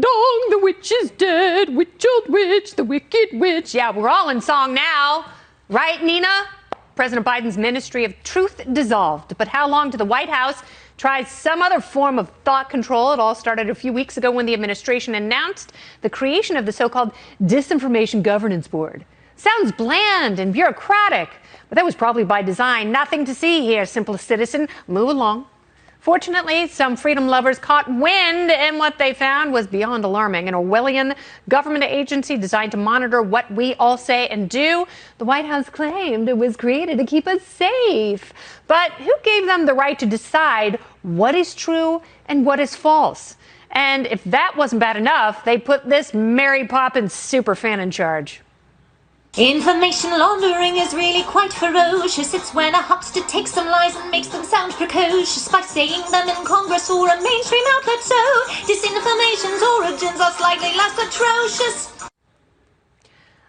song, the witch is dead, witch old witch, the wicked witch. Yeah, we're all in song now. Right, Nina? President Biden's Ministry of Truth dissolved. But how long till the White House tries some other form of thought control? It all started a few weeks ago when the administration announced the creation of the so-called Disinformation Governance Board. Sounds bland and bureaucratic, but that was probably by design. Nothing to see here, simple citizen. Move along. Fortunately, some freedom lovers caught wind, and what they found was beyond alarming. An Orwellian government agency designed to monitor what we all say and do. The White House claimed it was created to keep us safe. But who gave them the right to decide what is true and what is false? And if that wasn't bad enough, they put this Mary Poppins superfan in charge. Information laundering is really quite ferocious. It's when a huckster takes some lies and makes them sound precocious by saying them in Congress or a mainstream outlet. So disinformation's origins are slightly less atrocious.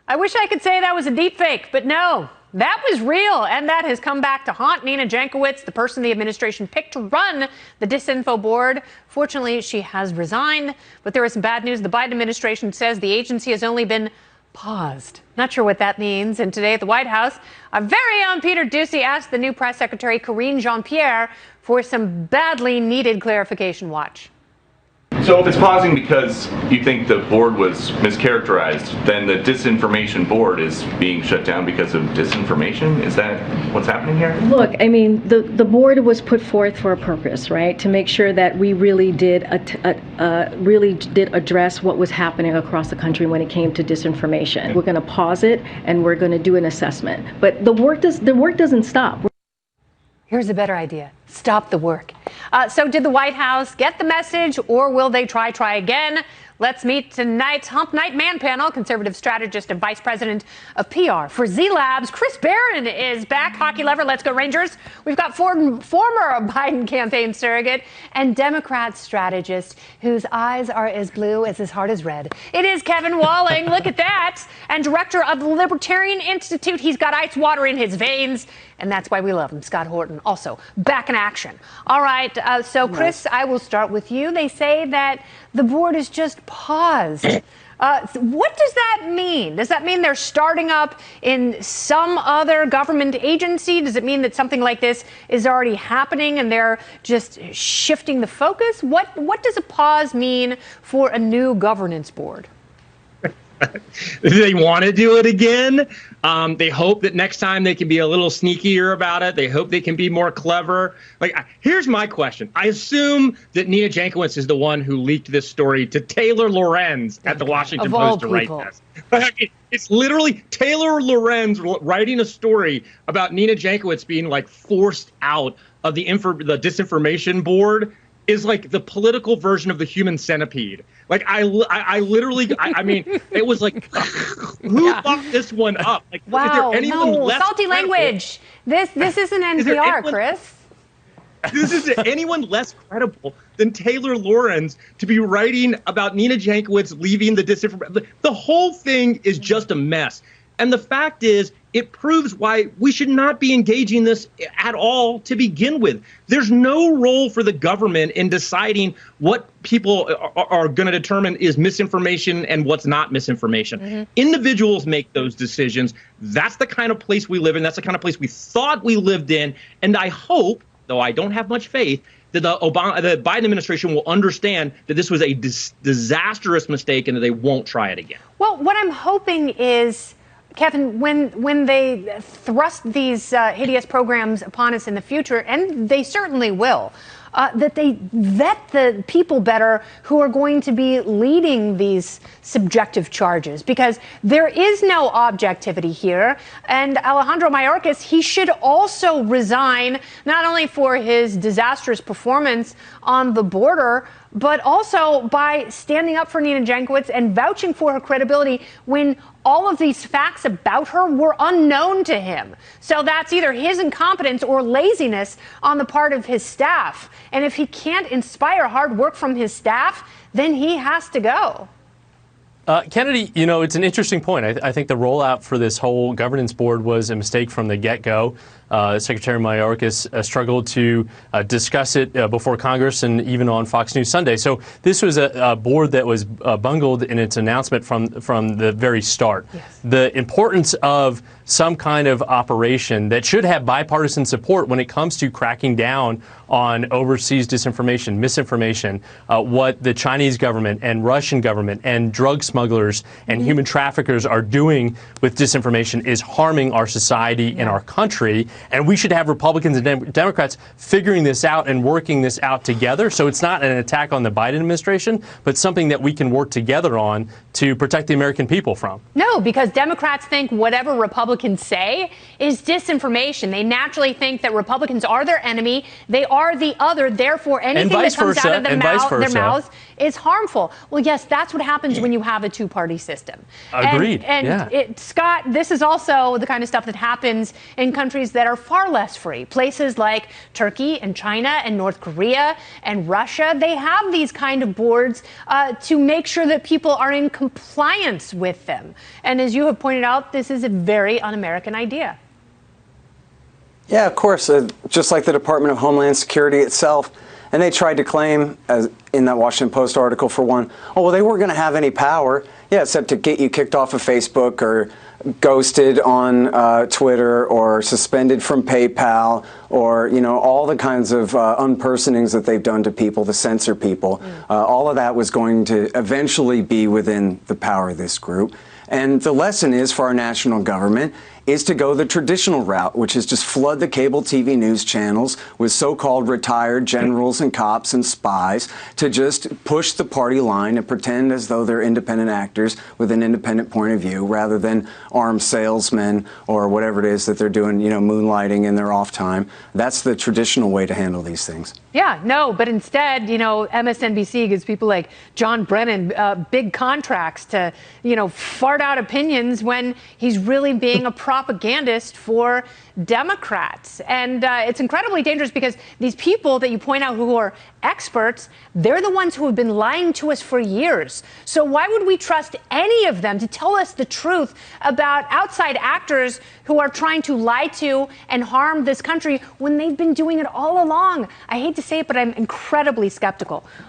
I wish I could say that was a deep fake, but no, that was real. And that has come back to haunt Nina Jankowicz, the person the administration picked to run the Disinfo board. Fortunately, she has resigned, but there is some bad news. The Biden administration says the agency has only been paused. Not sure what that means. And today at the White House, our very own Peter Doocy asked the new press secretary, Karine Jean-Pierre, for some badly needed clarification. Watch. So if it's pausing because you think the board was mischaracterized, then the disinformation board is being shut down because of disinformation? Is that what's happening here? Look, I mean, the board was put forth for a purpose, right? To make sure that we really did address what was happening across the country when it came to disinformation. We're going to pause it and we're going to do an assessment. But the work doesn't stop. Here's a better idea. Stop the work. So did the White House get the message, or will they try again? Let's meet tonight's Hump Night Man panel. Conservative strategist and vice president of PR for Z Labs, Chris Barron, is back. Hockey lover, let's go Rangers. We've got former Biden campaign surrogate and Democrat strategist whose eyes are as blue as his heart is red. It is Kevin Walling. Look at that. And director of the Libertarian Institute. He's got ice water in his veins, and that's why we love him. Scott Horton, also back in action. All right, so Chris, I will start with you. They say that the board is just paused. What does that mean? Does that mean they're starting up in some other government agency? Does it mean that something like this is already happening and they're just shifting the focus? What does a pause mean for a new governance board? They want to do it again. They hope that next time they can be a little sneakier about it. They hope they can be more clever. Like, here's my question. I assume that Nina Jankowicz is the one who leaked this story to Taylor Lorenz at the Washington Post to write this. It's literally Taylor Lorenz writing a story about Nina Jankowicz being like forced out of the disinformation board is like the political version of the human centipede. Like I literally, I mean, it was like, who thought this one up? Like, wow, is there anyone less salty credible? Language. This isn't NPR, Chris. This is anyone less credible than Taylor Lorenz to be writing about Nina Jankowicz leaving the disinformation. The whole thing is just a mess. And the fact is, it proves why we should not be engaging this at all to begin with. There's no role for the government in deciding what people are going to determine is misinformation and what's not misinformation. Mm-hmm. Individuals make those decisions. That's the kind of place we live in. That's the kind of place we thought we lived in. And I hope, though I don't have much faith, that the Biden administration will understand that this was a disastrous mistake and that they won't try it again. Well, what I'm hoping is, Kevin, when they thrust these hideous programs upon us in the future, and they certainly will, that they vet the people better who are going to be leading these subjective charges, because there is no objectivity here. And Alejandro Mayorkas, he should also resign, not only for his disastrous performance on the border, but also by standing up for Nina Jankowicz and vouching for her credibility when all of these facts about her were unknown to him. So that's either his incompetence or laziness on the part of his staff. And if he can't inspire hard work from his staff, then he has to go. Kennedy, it's an interesting point. I think the rollout for this whole governance board was a mistake from the get-go. Secretary Mayorkas struggled to discuss it before Congress and even on Fox News Sunday. So this was a board that was bungled in its announcement from the very start. Yes. The importance of some kind of operation that should have bipartisan support when it comes to cracking down on overseas disinformation, misinformation, what the Chinese government and Russian government and drug smugglers and human traffickers are doing with disinformation is harming our society and our country. And we should have Republicans and Democrats figuring this out and working this out together. So it's not an attack on the Biden administration, but something that we can work together on to protect the American people from. No, because Democrats think whatever Republicans say is disinformation. They naturally think that Republicans are their enemy. They are the other. Therefore, anything that comes out of their mouths is harmful. Well, yes, that's what happens when you have a two-party system. Agreed. And Scott, this is also the kind of stuff that happens in countries that are far less free. Places like Turkey and China and North Korea and Russia, they have these kind of boards to make sure that people are in compliance with them. And as you have pointed out, this is a very un-American idea. Yeah, of course. Just like the Department of Homeland Security itself. And they tried to claim, as in that Washington Post article for one, oh, well, they weren't going to have any power. Yeah, except to get you kicked off of Facebook or ghosted on Twitter or suspended from PayPal or, you know, all the kinds of unpersonings that they've done to people to censor people. All of that was going to eventually be within the power of this group. And the lesson is for our national government is to go the traditional route, which is just flood the cable TV news channels with so-called retired generals and cops and spies to just push the party line and pretend as though they're independent actors with an independent point of view rather than armed salesmen or whatever it is that they're doing, you know, moonlighting in their off time. That's the traditional way to handle these things. Yeah, no, but instead, you know, MSNBC gives people like John Brennan big contracts to, you know, fart out opinions when he's really being a propagandist for Democrats. And it's incredibly dangerous because these people that you point out who are experts, they're the ones who have been lying to us for years. So why would we trust any of them to tell us the truth about outside actors who are trying to lie to and harm this country when they've been doing it all along? I hate to say it, but I'm incredibly skeptical.